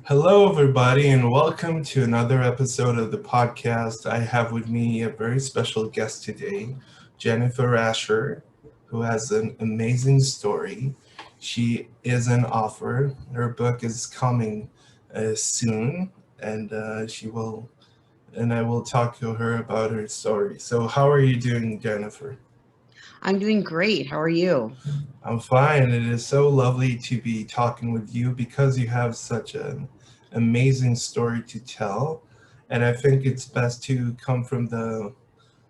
Hello, everybody, and welcome to another episode of the podcast. I have with me a very special guest today, Jennifer Asher, who has an amazing story. She is an author. Her book is coming soon, and I will talk to her about her story. So, how are you doing, Jennifer? I'm doing great. How are you? I'm fine. It is so lovely to be talking with you because you have such an amazing story to tell. And I think it's best to come from the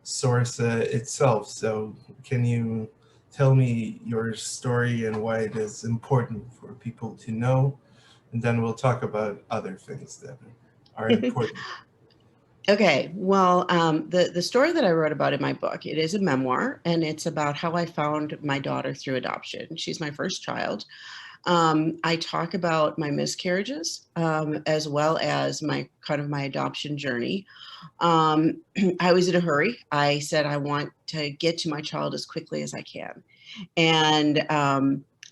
source itself. So, can you tell me your story and why it is important for people to know? And then we'll talk about other things that are important. The story that I wrote about in my book, it is a memoir, and it's about how I found my daughter through adoption. She's my first child. I talk about my miscarriages, as well as my adoption journey. Um, I was in a hurry. I said I want to get to my child as quickly as I can, and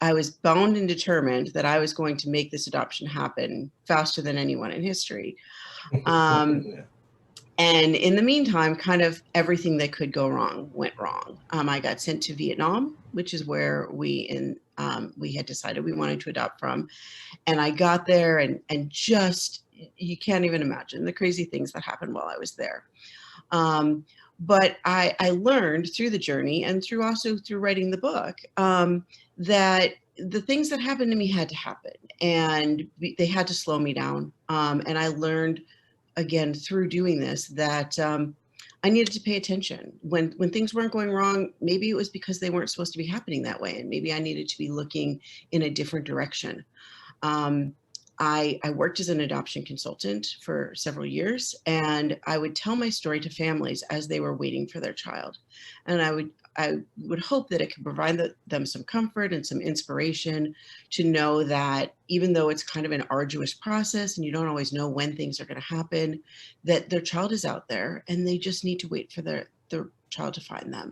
I was bound and determined that I was going to make this adoption happen faster than anyone in history. Um, Yeah. And in the meantime, kind of everything that could go wrong went wrong. I got sent to Vietnam, which is where we had decided we wanted to adopt from. And I got there, and just you can't even imagine the crazy things that happened while I was there. Um, but I learned through the journey and through writing the book, that the things that happened to me had to happen, and they had to slow me down. And I learned again through doing this that I needed to pay attention when things weren't going wrong. Maybe it was because they weren't supposed to be happening that way, and maybe I needed to be looking in a different direction. Um, I worked as an adoption consultant for several years, and I would tell my story to families as they were waiting for their child, and I would hope that it could provide them some comfort and some inspiration to know that even though it's kind of an arduous process and you don't always know when things are going to happen, that their child is out there and they just need to wait for their child to find them.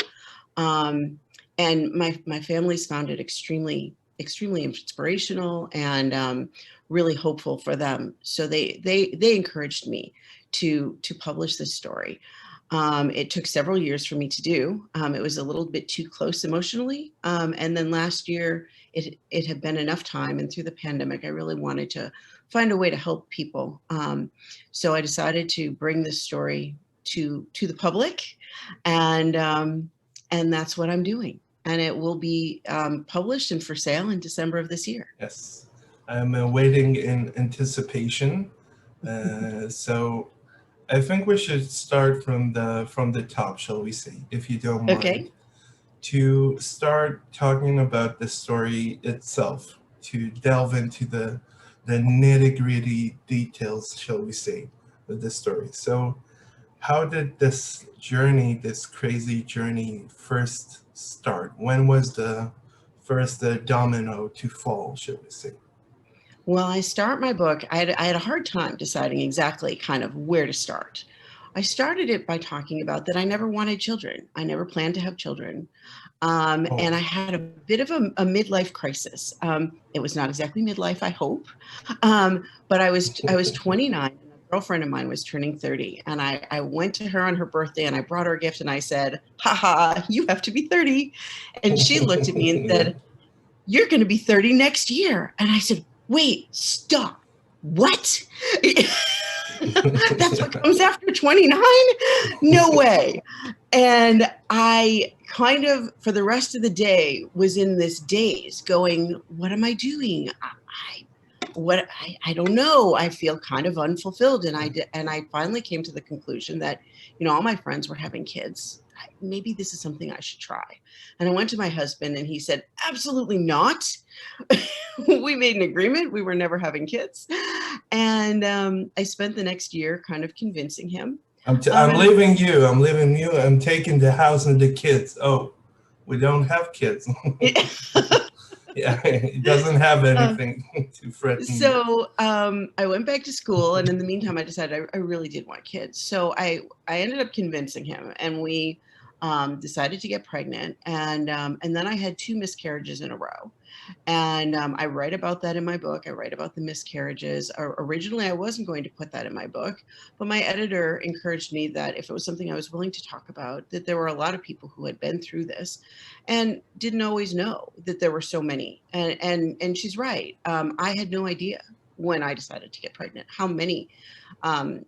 Um, and my family's found it extremely inspirational and really hopeful for them. So they encouraged me to publish this story. It took several years for me to do. It was a little bit too close emotionally. And then last year, it had been enough time. And through the pandemic, I really wanted to find a way to help people. So I decided to bring this story to the public, and and that's what I'm doing. And it will be published and for sale in December of this year. Yes. I'm waiting in anticipation. So I think we should start from the top, shall we say, if you don't mind, Okay. to start talking about the story itself, to delve into the nitty-gritty details, shall we say, of the story. So, how did this journey, this crazy journey, first start? When was the first domino to fall, shall we say? Well, I start my book. I had a hard time deciding exactly kind of where to start. I started it by talking about that I never wanted children. I never planned to have children. And Oh, I had a bit of a midlife crisis. It was not exactly midlife, I hope. But I was 29, and a girlfriend of mine was turning 30. And I went to her on her birthday, and I brought her a gift, and I said, "Ha, you have to be 30." And she looked at me and yeah. said, "You're going to be 30 next year." And I said, "Wait, stop. What?" That's what comes after 29? No way. And I kind of, for the rest of the day, was in this daze going, what am I doing? I don't know. I feel kind of unfulfilled. And I finally came to the conclusion that, all my friends were having kids. Maybe this is something I should try. And I went to my husband, and he said, absolutely not. We made an agreement. We were never having kids. And I spent the next year kind of convincing him. I'm And leaving you. I'm leaving you. I'm taking the house and the kids. Oh, we don't have kids. Yeah, it doesn't have uh, anything to threaten you. I went back to school, and in the meantime, I decided I really did want kids. So I ended up convincing him, and decided to get pregnant, and then I had 2 miscarriages in a row. And I write about that in my book. I write about the miscarriages. Originally, I wasn't going to put that in my book, but my editor encouraged me that if it was something I was willing to talk about, that there were a lot of people who had been through this and didn't always know that there were so many. And she's right. I had no idea when I decided to get pregnant how many um,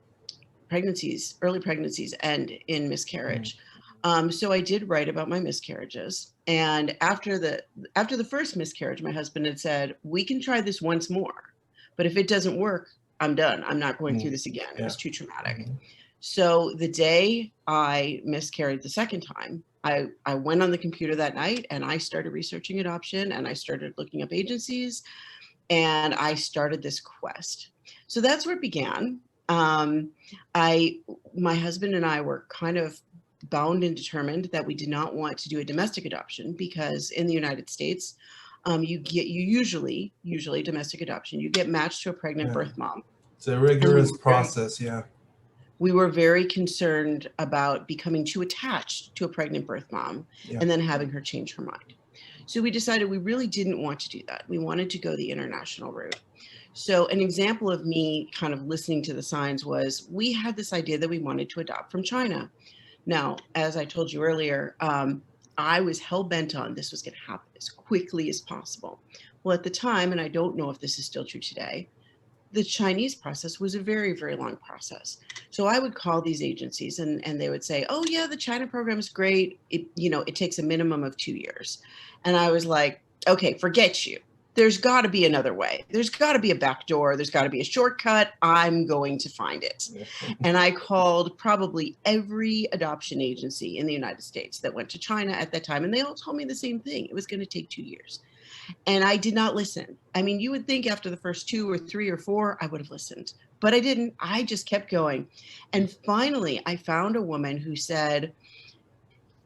early pregnancies end in Mm. miscarriage. So I did write about my miscarriages. And after the first miscarriage, my husband had said, "We can try this once more, but if it doesn't work, I'm done. I'm not going through Mm. this again. It Yeah. was too traumatic." Mhm. So the day I miscarried the second time, I went on the computer that night and I started researching adoption and I started looking up agencies and I started this quest. So that's where it began. Um, I, my husband and I were kind of bound and determined that we did not want to do a domestic adoption because in the United States, you usually domestic adoption, you get matched to a pregnant Yeah. birth mom, It's a and rigorous process. Yeah. we were very concerned about becoming too attached to a pregnant birth mom Yeah. and then having her change her mind. So we decided we really didn't want to do that. We wanted to go the international route. So an example of me kind of listening to the signs was we had this idea that we wanted to adopt from China. Now, as I told you earlier, I was hell bent on this was going to happen as quickly as possible. Well, at the time, and I don't know if this is still true today, the Chinese process was a very, very long process. So I would call these agencies and they would say, "Oh yeah, the China program is great. It takes a minimum of 2 years." And I was like, "Okay, forget you. There's got to be another way. There's got to be a back door. There's got to be a shortcut. I'm going to find it." And I called probably every adoption agency in the United States that went to China at that time. And they all told me the same thing. It was going to take 2 years. And I did not listen. I mean, you would think after the first 2 or 3 or 4, I would have listened, but I didn't. I just kept going. And finally, I found a woman who said,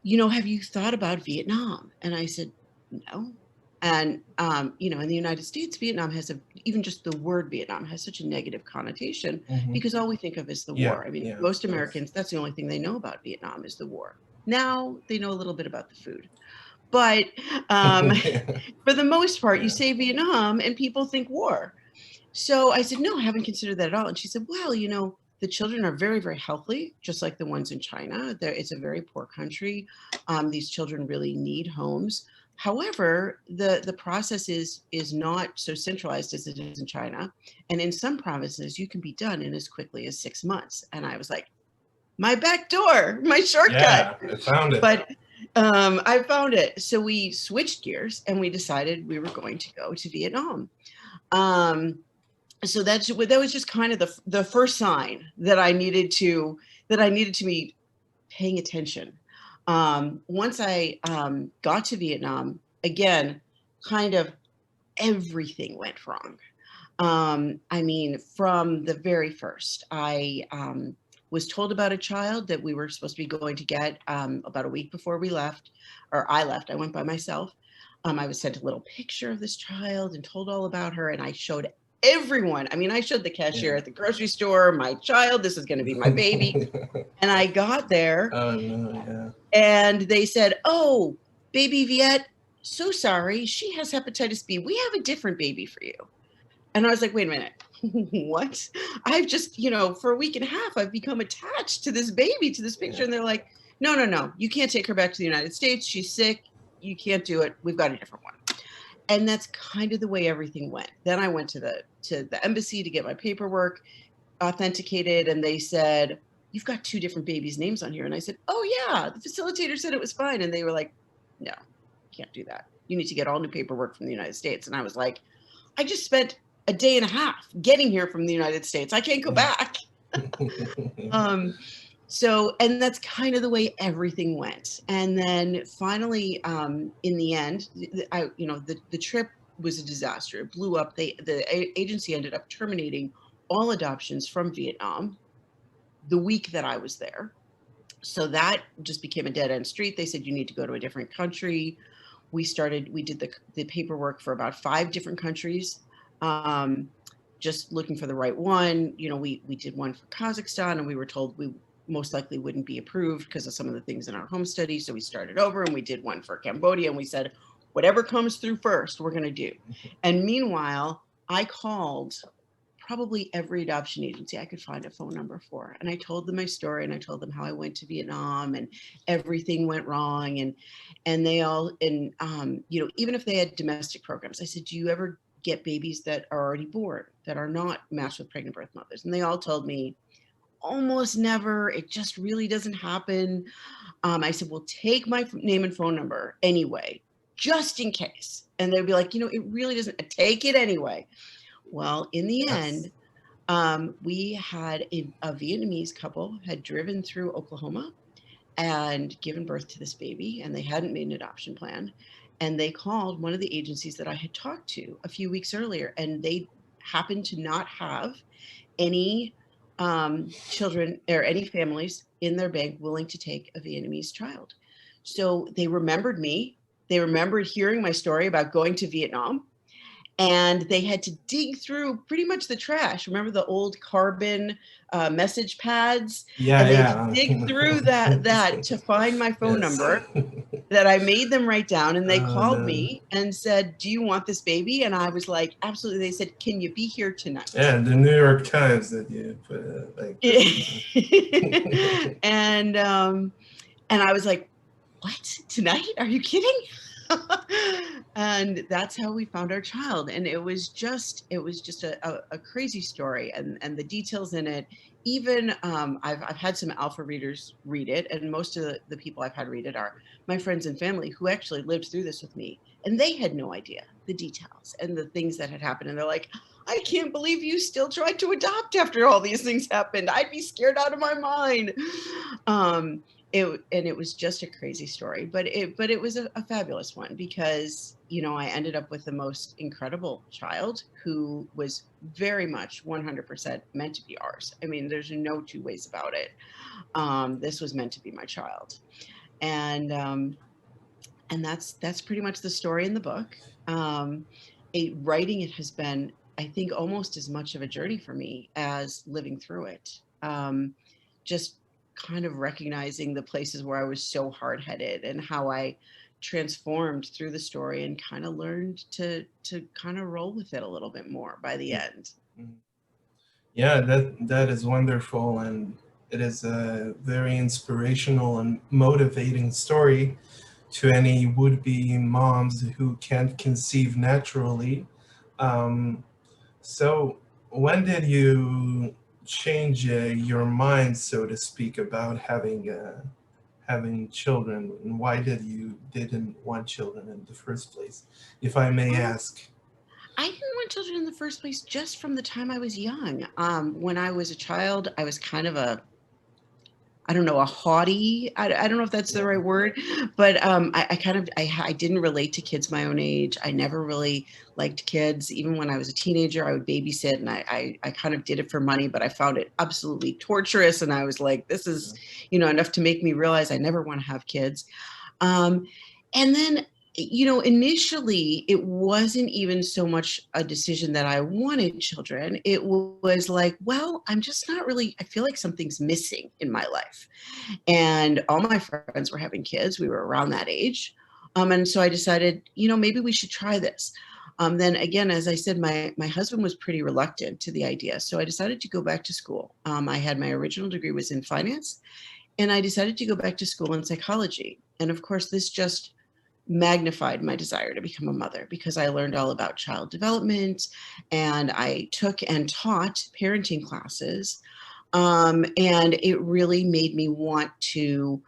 "Have you thought about Vietnam?" And I said, "No." And, in the United States, Vietnam even just the word Vietnam has such a negative connotation Hmm. because all we think of is the Yeah. war. I mean, Yeah. Of most course. Americans, that's the only thing they know about Vietnam is the war. Now they know a little bit about the food. But um, Yeah. for the most part, you Yeah. say Vietnam and people think war. So I said, "No, I haven't considered that at all." And she said, "Well, the children are very, very healthy, just like the ones in China. It's a very poor country. These children really need homes. However, the process is not so centralized as it is in China. And in some provinces, you can be done in as quickly as 6 months." And I was like, my back door, my shortcut. Yeah. I found it. But I found it. So we switched gears and we decided we were going to go to Vietnam. Um, so that was just kind of the first sign that I needed to be paying attention. Once I got to Vietnam, again, kind of everything went wrong. I mean, from the very first, I was told about a child that we were supposed to be going to get about a week before we left, or I left. I went by myself. I was sent a little picture of this child and told all about her, and I showed everyone. I mean, I showed the cashier Yeah. at the grocery store, my child, this is going to be my baby. And I got there Oh no. Yeah. and they said, "Oh, baby Viet, so sorry. She has hepatitis B. We have a different baby for you." And I was like, "Wait a minute, what? I've just, for a week and a half, I've become attached to this baby, to this picture." Yeah. And they're like, "No, no, no, you can't take her back to the United States. She's sick. You can't do it. We've got a different one." And that's kind of the way everything went. Then I went to the embassy to get my paperwork authenticated, and they said, "You've got 2 different babies' names on here." And I said, "Oh yeah, the facilitator said it was fine." And they were like, "No, you can't do that. You need to get all new paperwork from the United States." And I was like, "I just spent a day and a half getting here from the United States. I can't go Yeah. back." Um, and that's kind of the way everything went. And then finally, in the end, the trip was a disaster. It blew up. The agency ended up terminating all adoptions from Vietnam the week that I was there. So that just became a dead end street. They said, "You need to go to a different country." We did the paperwork for about 5 different countries, um, just looking for the right one. We did one for Kazakhstan, and we were told most likely wouldn't be approved because of some of the things in our home study. So we started over and we did one for Cambodia, and we said, whatever comes through first, we're going to do. And meanwhile, I called probably every adoption agency I could find a phone number for. And I told them my story, and I told them how I went to Vietnam and everything went wrong. And they all, and, even if they had domestic programs, I said, do you ever get babies that are already born, that are not matched with pregnant birth mothers? And they all told me, almost never. It just really doesn't happen. I said, well, take my name and phone number anyway, just in case. And they'd be like, it really doesn't, take it anyway. Well, in the Yes. end, we had a Vietnamese couple had driven through Oklahoma and given birth to this baby, and they hadn't made an adoption plan. And they called one of the agencies that I had talked to a few weeks earlier, and they happened to not have any children or any families in their bank willing to take a Vietnamese child. So they remembered me. They remembered hearing my story about going to Vietnam, and they had to dig through pretty much the trash. Remember the old carbon message pads? Yeah, And they had to yeah. dig through that to find my phone Yes. number that I made them write down. And they Oh, called no. me and said, do you want this baby? And I was like, absolutely. They said, can you be here tonight? Yeah, the New York Times that you put like this. And I was like, what? Tonight? Are you kidding? And that's how we found our child. And it was just a crazy story, and the details in it. Even I've had some alpha readers read it, and most of the people I've had read it are my friends and family who actually lived through this with me, and they had no idea the details and the things that had happened. And they're like, I can't believe you still tried to adopt after all these things happened. I'd be scared out of my mind. And it was just a crazy story, but it was a fabulous one, because I ended up with the most incredible child who was very much 100% meant to be ours. I mean, there's no two ways about it. This was meant to be my child. And that's pretty much the story in the book. Writing it has been, I think, almost as much of a journey for me as living through it. Just kind of recognizing the places where I was so hard-headed, and how I transformed through the story and kind of learned to kind of roll with it a little bit more by the end. Yeah, that is wonderful, and it is a very inspirational and motivating story to any would-be moms who can't conceive naturally. Um, so, when did you change your mind, so to speak, about having children, and why did you didn't want children in the first place, if I may Oh, ask? I didn't want children in the first place just from the time I was young. When I was a child, I was kind of I don't know, a haughty. I don't know if that's the Yeah. right word, but I kind of I didn't relate to kids my own age. I never really liked kids. Even when I was a teenager, I would babysit, and I kind of did it for money, but I found it absolutely torturous. And I was like, this is, enough to make me realize I never want to have kids. Um, and then, initially it wasn't even so much a decision that I wanted children. It was like, well, I'm just not really, I feel like something's missing in my life. And all my friends were having kids. We were around that age. And so I decided, maybe we should try this. Then again, as I said, my husband was pretty reluctant to the idea. So I decided to go back to school. I had my original degree was in finance, and I decided to go back to school in psychology. And of course, this just magnified my desire to become a mother, because I learned all about child development, and I took and taught parenting classes. And it really made me want to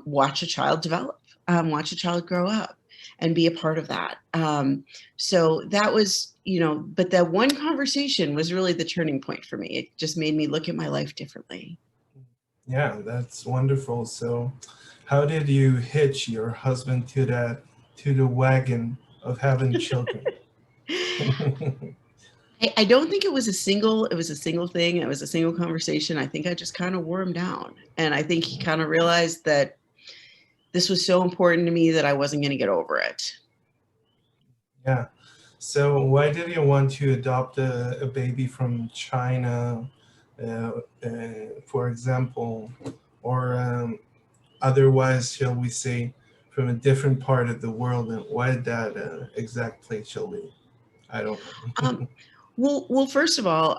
watch a child develop, watch a child grow up, and be a part of that. So that was, but that one conversation was really the turning point for me. It just made me look at my life differently. Yeah, that's wonderful. So, how did you hitch your husband to the wagon of having children? I don't think it was a single thing. It was a single conversation. I think I just kind of wore him down. And I think he kind of realized that this was so important to me that I wasn't going to get over it. Yeah. So, why did you want to adopt a baby from China? for example, or otherwise, shall we say, from a different part of the world, and why that exact place shall we? I don't know. Um, well, first of all,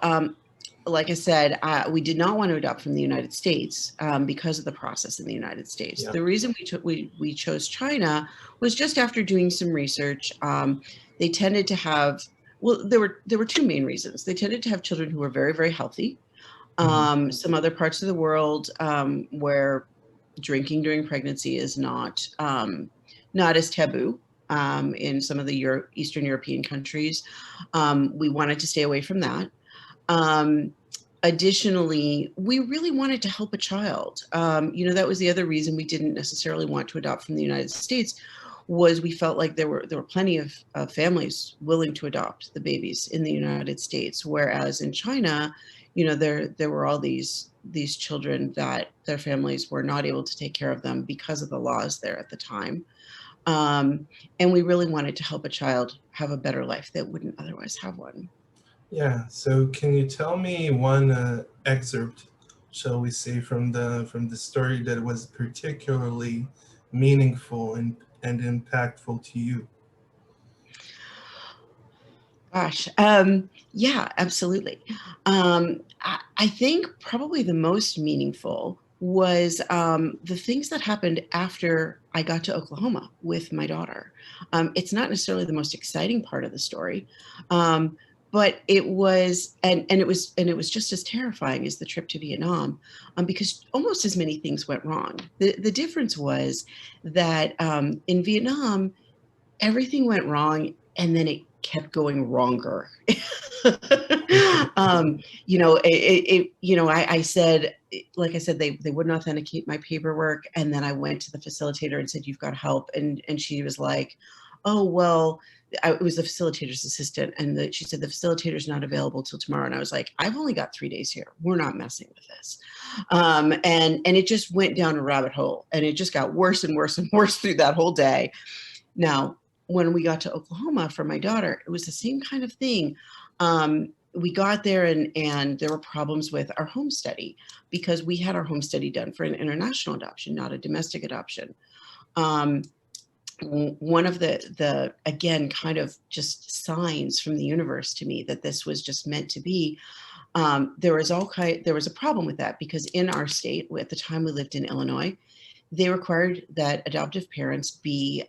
like I said, we did not want to adopt from the United States because of the process in the United States. Yeah. The reason we chose China was just after doing some research. They tended to have, well, there were two main reasons. They tended to have children who were very, very healthy. Mhm. Some other parts of the world where drinking during pregnancy is not as taboo. In some of the Eastern European countries, we wanted to stay away from that. Um, Additionally, we really wanted to help a child. That was the other reason we didn't necessarily want to adopt from the United States, was we felt like there were plenty of families willing to adopt the babies in the United States, whereas in China, there were all these children that their families were not able to take care of them because of the laws there at the time. Um, and we really wanted to help a child have a better life that wouldn't otherwise have one. Yeah. So, can you tell me one excerpt, shall we say, from the story that was particularly meaningful and impactful to you? Gosh, yeah, absolutely. I think probably the most meaningful was the things that happened after I got to Oklahoma with my daughter. It's not necessarily the most exciting part of the story, um, but it was, and it was just as terrifying as the trip to Vietnam, because almost as many things went wrong. The difference was that in Vietnam, everything went wrong and then it kept going wronger. I said, like I said, they wouldn't authenticate my paperwork. And then I went to the facilitator and said, "You've got help." And she was like, "Oh, well," it was the facilitator's assistant. And she said, "The facilitator's not available till tomorrow." And I was like, "I've only got 3 days here. We're not messing with this." And it just went down a rabbit hole, and it just got worse and worse and worse through that whole day. Now, when we got to Oklahoma for my daughter, it was the same kind of thing. We got there, and there were problems with our home study, because we had our home study done for an international adoption, not a domestic adoption. Um, One of the again kind of just signs from the universe to me that this was just meant to be. There was a problem with that, because in our state, at the time we lived in Illinois, they required that adoptive parents be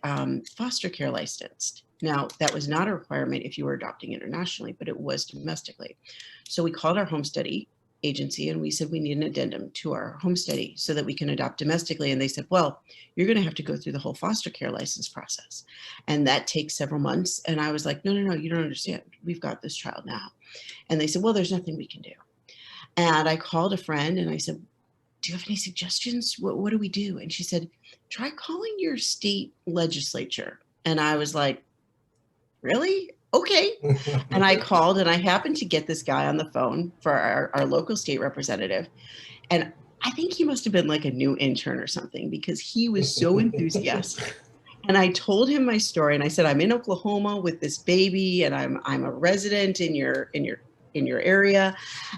foster care licensed. Now, that was not a requirement if you were adopting internationally, but it was domestically. So we called our home study agency and we said we need an addendum to our home study so that we can adopt domestically. And they said, "Well, you're going to have to go through the whole foster care license process. And that takes several months." And I was like, "No, no, no, you don't understand. We've got this child now." And they said, "Well, there's nothing we can do." And I called a friend and I said, "Do you have any suggestions? What do we do?" And she said, "Try calling your state legislature." And I was like, "Really? Okay." And I called, and I happened to get this guy on the phone for our local state representative. And I think he must have been like a new intern or something, because he was so enthusiastic. And I told him my story, and I said, "I'm in Oklahoma with this baby, and I'm a resident in your area,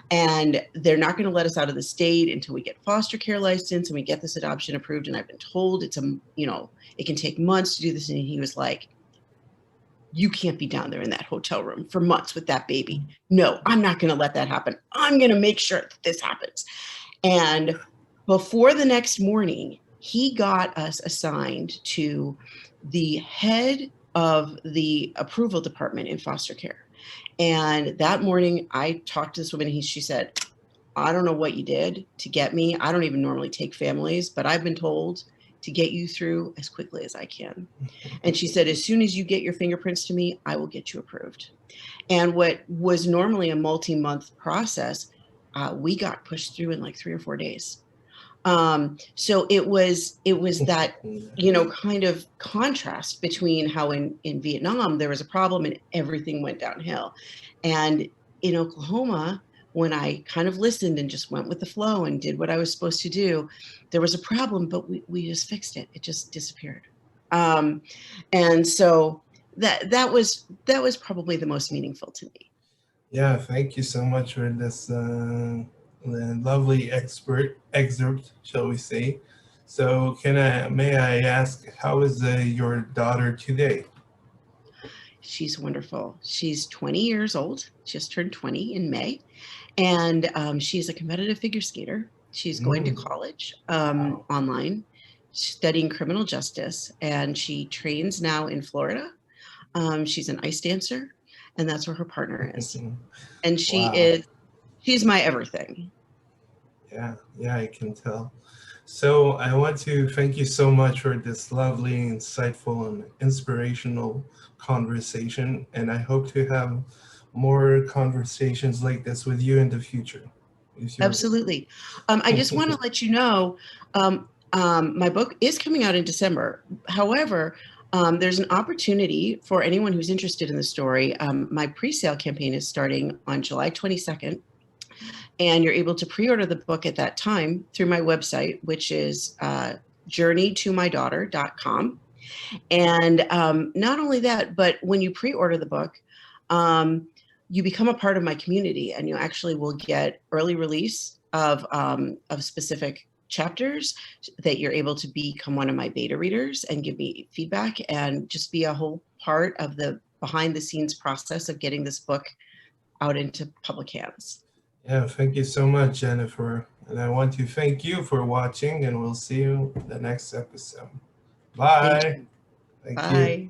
and they're not going to let us out of the state until we get foster care license and we get this adoption approved. And I've been told it can take months to do this." And he was like, "You can't be down there in that hotel room for months with that baby. No, I'm not going to let that happen. I'm going to make sure that this happens." And before the next morning, he got us assigned to the head of the approval department in foster care. And that morning, I talked to this woman. She said, "I don't know what you did to get me. I don't even normally take families, but I've been told to get you through as quickly as I can." And she said, "As soon as you get your fingerprints to me, I will get you approved." And what was normally a multi-month process, we got pushed through in like 3 or 4 days. So it was that kind of contrast between how in Vietnam there was a problem and everything went downhill, and in Oklahoma, when I kind of listened and just went with the flow and did what I was supposed to do, there was a problem, but we just fixed it. It just disappeared. Um, and so that was probably the most meaningful to me. Yeah, thank you so much for this lovely excerpt, shall we say. So may I ask, how is your daughter today? She's wonderful. She's 20 years old, just turned 20 in May, and she's a competitive figure skater. She's going to Mm, college wow. online, studying criminal justice, and she trains now in Florida. She's an ice dancer, and that's where her partner is. And Wow. she's my everything. Yeah, yeah, I can tell. So I want to thank you so much for this lovely, insightful, and inspirational conversation. And I hope to have more conversations like this with you in the future. If you're Absolutely. I just want to let you know, my book is coming out in December. However, there's an opportunity for anyone who's interested in the story. My pre-sale campaign is starting on July 22nd, and you're able to pre-order the book at that time through my website, which is journeytomydaughter.com. And not only that, but when you pre-order the book, you become a part of my community, and you actually will get early release of specific chapters that you're able to become one of my beta readers and give me feedback and just be a whole part of the behind the scenes process of getting this book out into public hands. Yeah, thank you so much, Jennifer. And I want to thank you for watching, and we'll see you in the next episode. Thank Bye. you. Thank you. Bye.